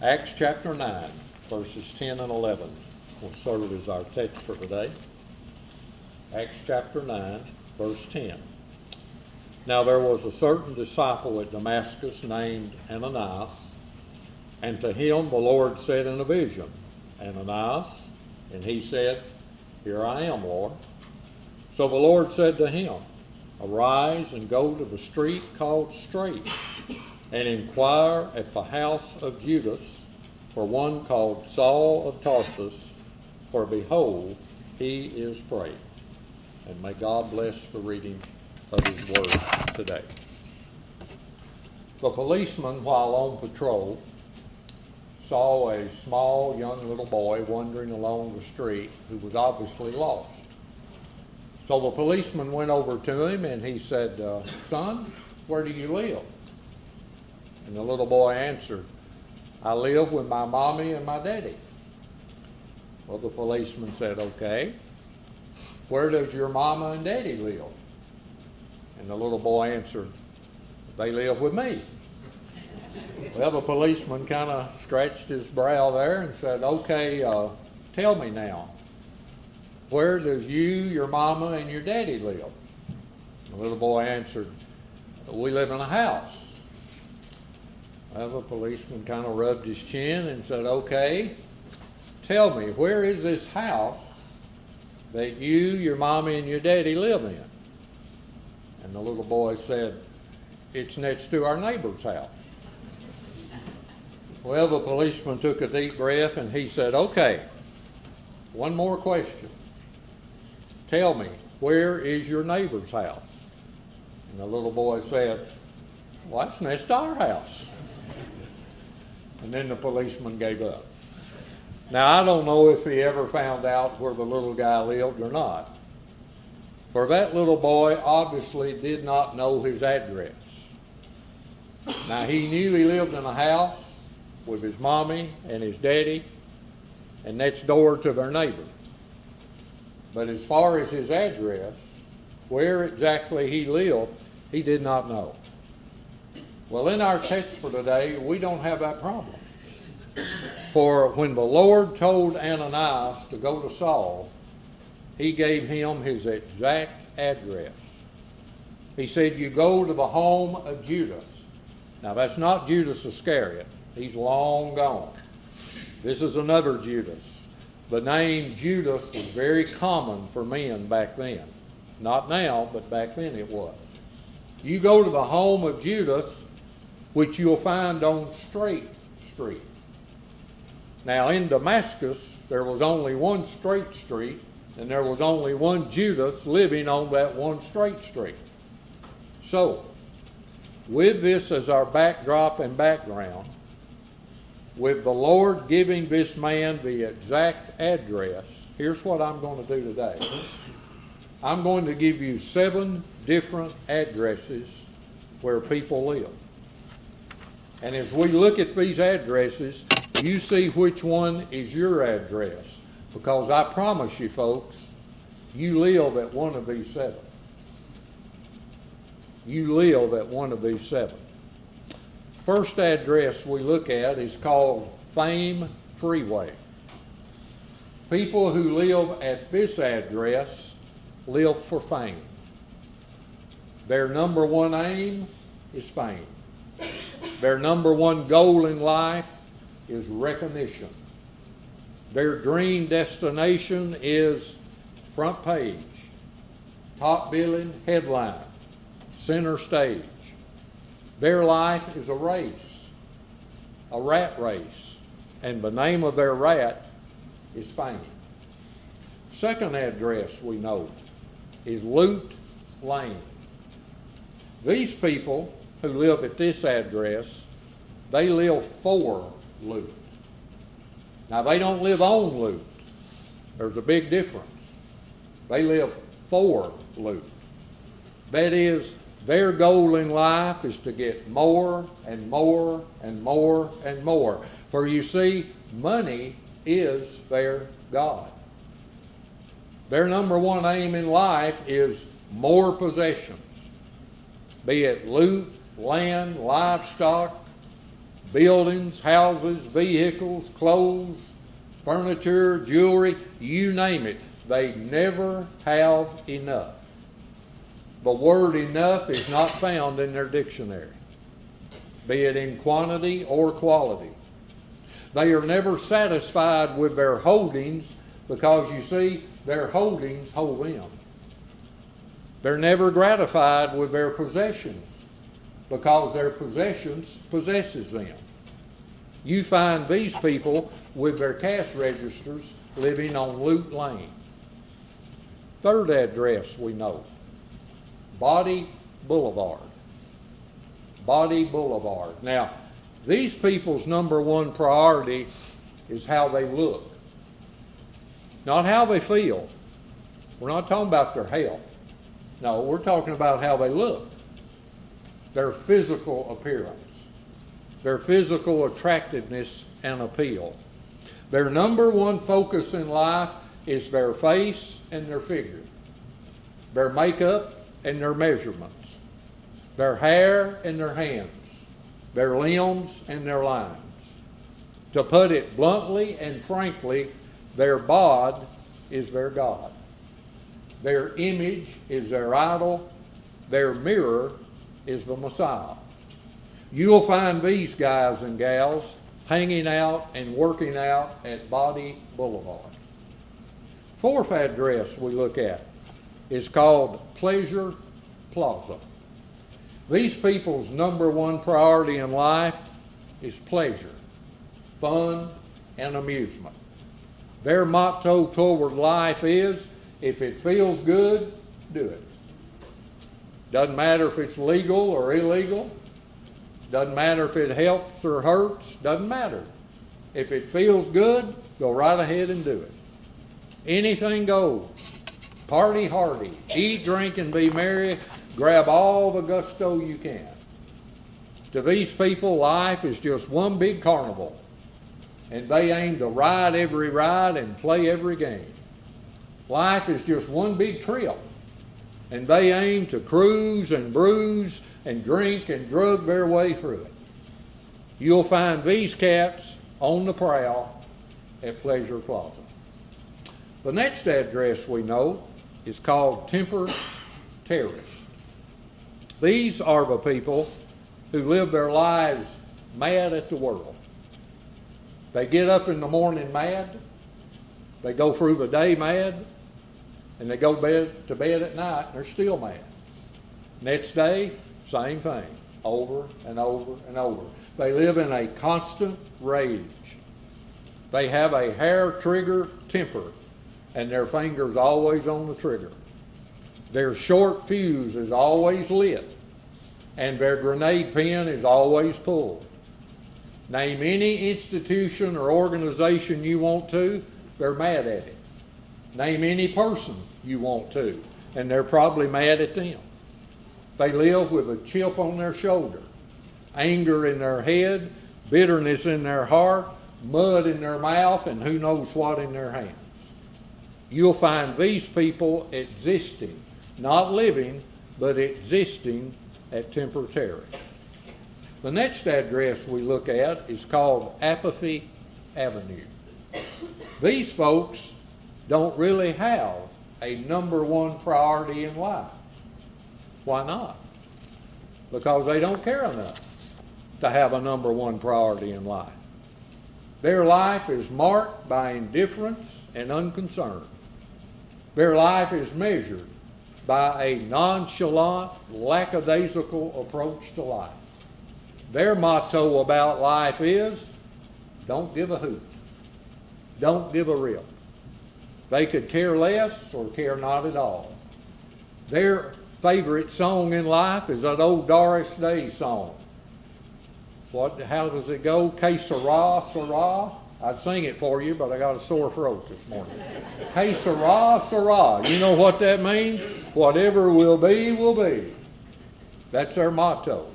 Acts chapter 9, verses 10 and 11 will serve as our text for today. Acts chapter 9, verse 10. Now there was a certain disciple at Damascus named Ananias, and to him the Lord said in a vision, Ananias, and he said, Here I am, Lord. So the Lord said to him, Arise and go to the street called Straight, and inquire at the house of Judas for one called Saul of Tarsus, for behold, he is praying. And may God bless the reading of his word today. The policeman, while on patrol, saw a small young little boy wandering along the street who was obviously lost. So the policeman went over to him and he said, Son, where do you live? And the little boy answered, I live with my mommy and my daddy. Well, the policeman said, Okay, where does your mama and daddy live? And the little boy answered, They live with me. Well, the policeman kind of scratched his brow there and said, Okay, tell me now, where does you, your mama, and your daddy live? The little boy answered, We live in a house. Well, the policeman kind of rubbed his chin and said, Okay, tell me, where is this house that you, your mommy, and your daddy live in? And the little boy said, It's next to our neighbor's house. Well, the policeman took a deep breath and he said, Okay, one more question. Tell me, where is your neighbor's house? And the little boy said, Well, that's next to our house. And then the policeman gave up. Now, I don't know if he ever found out where the little guy lived or not. For that little boy obviously did not know his address. Now, he knew he lived in a house with his mommy and his daddy, and next door to their neighbor. But as far as his address, where exactly he lived, he did not know. Well, in our text for today, we don't have that problem. For when the Lord told Ananias to go to Saul, he gave him his exact address. He said, You go to the home of Judas. Now, that's not Judas Iscariot. He's long gone. This is another Judas. The name Judas was very common for men back then. Not now, but back then it was. You go to the home of Judas, which you'll find on Straight Street. Now, in Damascus, there was only one straight street, and there was only one Judas living on that one straight street. So, with this as our backdrop and background, with the Lord giving this man the exact address, here's what I'm going to do today. I'm going to give you 7 different addresses where people live. And as we look at these addresses, you see which one is your address. Because I promise you, folks, you live at one of these 7. You live at one of these 7. First address we look at is called Fame Freeway. People who live at this address live for fame. Their number one aim is fame. Their number one goal in life is recognition. Their dream destination is front page, top billing, headline, center stage. Their life is a race, a rat race, and the name of their rat is fame. Second address we know is Loot Lane. These people who live at this address, they live for loot. Now, they don't live on loot. There's a big difference. They live for loot. That is, their goal in life is to get more and more and more and more. For you see, money is their God. Their number one aim in life is more possessions, be it loot, land, livestock, buildings, houses, vehicles, clothes, furniture, jewelry, you name it. They never have enough. The word enough is not found in their dictionary, be it in quantity or quality. They are never satisfied with their holdings because, you see, their holdings hold them. They're never gratified with their possessions because their possessions possesses them. You find these people with their cash registers living on Loot Lane. Third address we know, Body Boulevard. Body Boulevard. Now, these people's number one priority is how they look, not how they feel. We're not talking about their health. No, we're talking about how they look, their physical appearance, their physical attractiveness and appeal. Their number one focus in life is their face and their figure, their makeup and their measurements, their hair and their hands, their limbs and their lines. To put it bluntly and frankly, their bod is their God. Their image is their idol. Their mirror is the Messiah. You'll find these guys and gals hanging out and working out at Body Boulevard. Fourth address we look at is called Pleasure Plaza. These people's number one priority in life is pleasure, fun, and amusement. Their motto toward life is, if it feels good, do it. Doesn't matter if it's legal or illegal. Doesn't matter if it helps or hurts. Doesn't matter. If it feels good, go right ahead and do it. Anything goes. Party hardy. Eat, drink, and be merry. Grab all the gusto you can. To these people, life is just one big carnival, and they aim to ride every ride and play every game. Life is just one big trip, and they aim to cruise and bruise and drink and drug their way through it. You'll find these cats on the prowl at Pleasure Plaza. The next address we know is called Temper Terrace. These are the people who live their lives mad at the world. They get up in the morning mad, they go through the day mad, and they go to bed at night and they're still mad. Next day, same thing, over and over and over. They live in a constant rage. They have a hair trigger temper, and their finger's always on the trigger. Their short fuse is always lit, and their grenade pin is always pulled. Name any institution or organization you want to, they're mad at it. Name any person you want to, and they're probably mad at them. They live with a chip on their shoulder, anger in their head, bitterness in their heart, mud in their mouth, and who knows what in their hands. You'll find these people existing, not living, but existing at Temper Terrace. The next address we look at is called Apathy Avenue. These folks don't really have a number one priority in life. Why not? Because they don't care enough to have a number one priority in life. Their life is marked by indifference and unconcern. Their life is measured by a nonchalant, lackadaisical approach to life. Their motto about life is, don't give a hoot. Don't give a rip. They could care less or care not at all. Their favorite song in life is that old Doris Day song. How does it go? Que sera, sera. I'd sing it for you, but I got a sore throat this morning. Que sera, sera. You know what that means? Whatever will be, will be. That's their motto.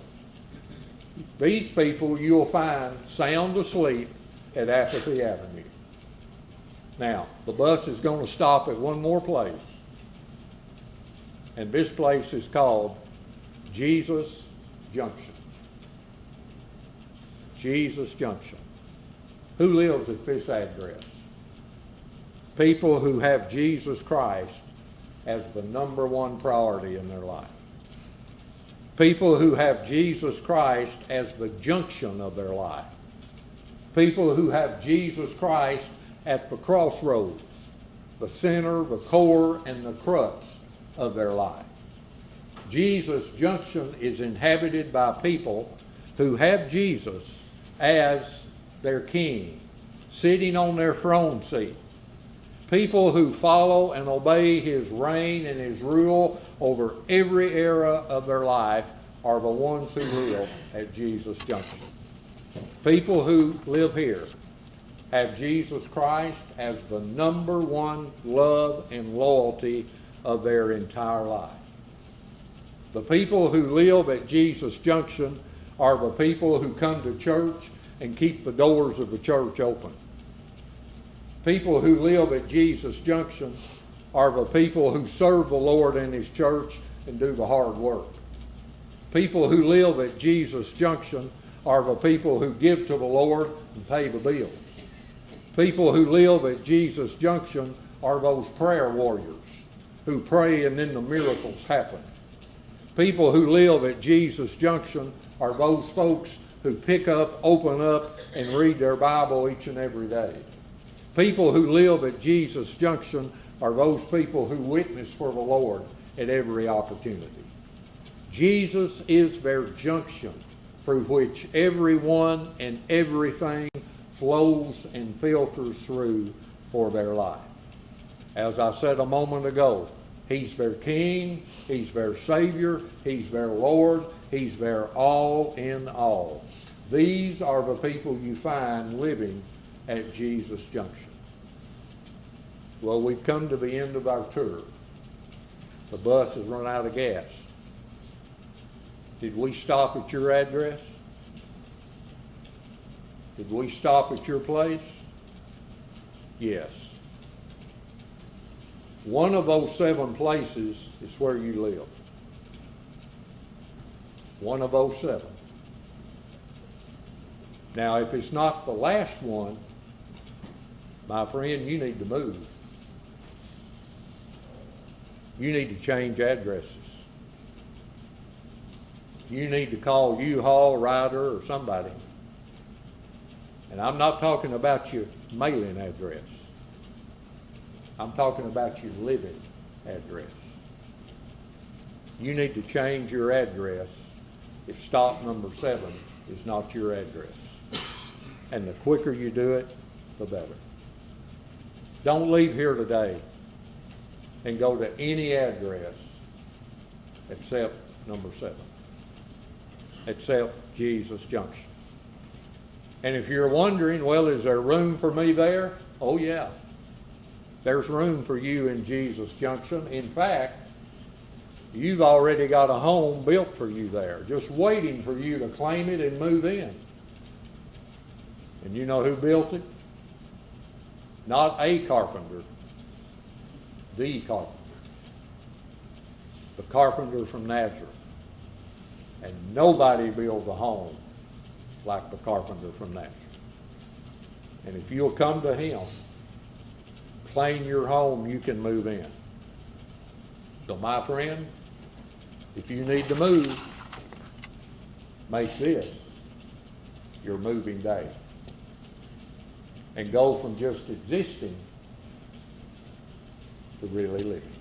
These people you'll find sound asleep at Apathy Avenue. Now, the bus is going to stop at one more place. And this place is called Jesus Junction. Jesus Junction. Who lives at this address? People who have Jesus Christ as the number one priority in their life. People who have Jesus Christ as the junction of their life. People who have Jesus Christ at the crossroads, the center, the core, and the crux of their life. Jesus Junction is inhabited by people who have Jesus as their king, sitting on their throne seat. People who follow and obey his reign and his rule over every era of their life are the ones who live at Jesus Junction. People who live here have Jesus Christ as the number one love and loyalty of their entire life. The people who live at Jesus Junction are the people who come to church and keep the doors of the church open. People who live at Jesus Junction are the people who serve the Lord in his church and do the hard work. People who live at Jesus Junction are the people who give to the Lord and pay the bills. People who live at Jesus Junction are those prayer warriors who pray and then the miracles happen. People who live at Jesus Junction are those folks who pick up, open up, and read their Bible each and every day. People who live at Jesus Junction are those people who witness for the Lord at every opportunity. Jesus is their junction through which everyone and everything flows and filters through for their life. As I said a moment ago, he's their King, he's their Savior, he's their Lord, he's their all in all. These are the people you find living at Jesus Junction. Well, we've come to the end of our tour. The bus has run out of gas. Did we stop at your address? Did we stop at your place? Yes. One of those 7 places is where you live. One of those 7. Now, if it's not the last one, my friend, you need to move. You need to change addresses. You need to call U-Haul, Ryder, or somebody. And I'm not talking about your mailing address. I'm talking about your living address. You need to change your address if stop number 7 is not your address. And the quicker you do it, the better. Don't leave here today and go to any address except number 7. Except Jesus Junction. And if you're wondering, well, is there room for me there? Oh yeah. There's room for you in Jesus Junction. In fact, you've already got a home built for you there, just waiting for you to claim it and move in. And you know who built it? Not a carpenter, the carpenter. The carpenter from Nazareth. And nobody builds a home like the carpenter from Nazareth. And if you'll come to him, claim your home, you can move in. So my friend, if you need to move, make this your moving day. And go from just existing to really living.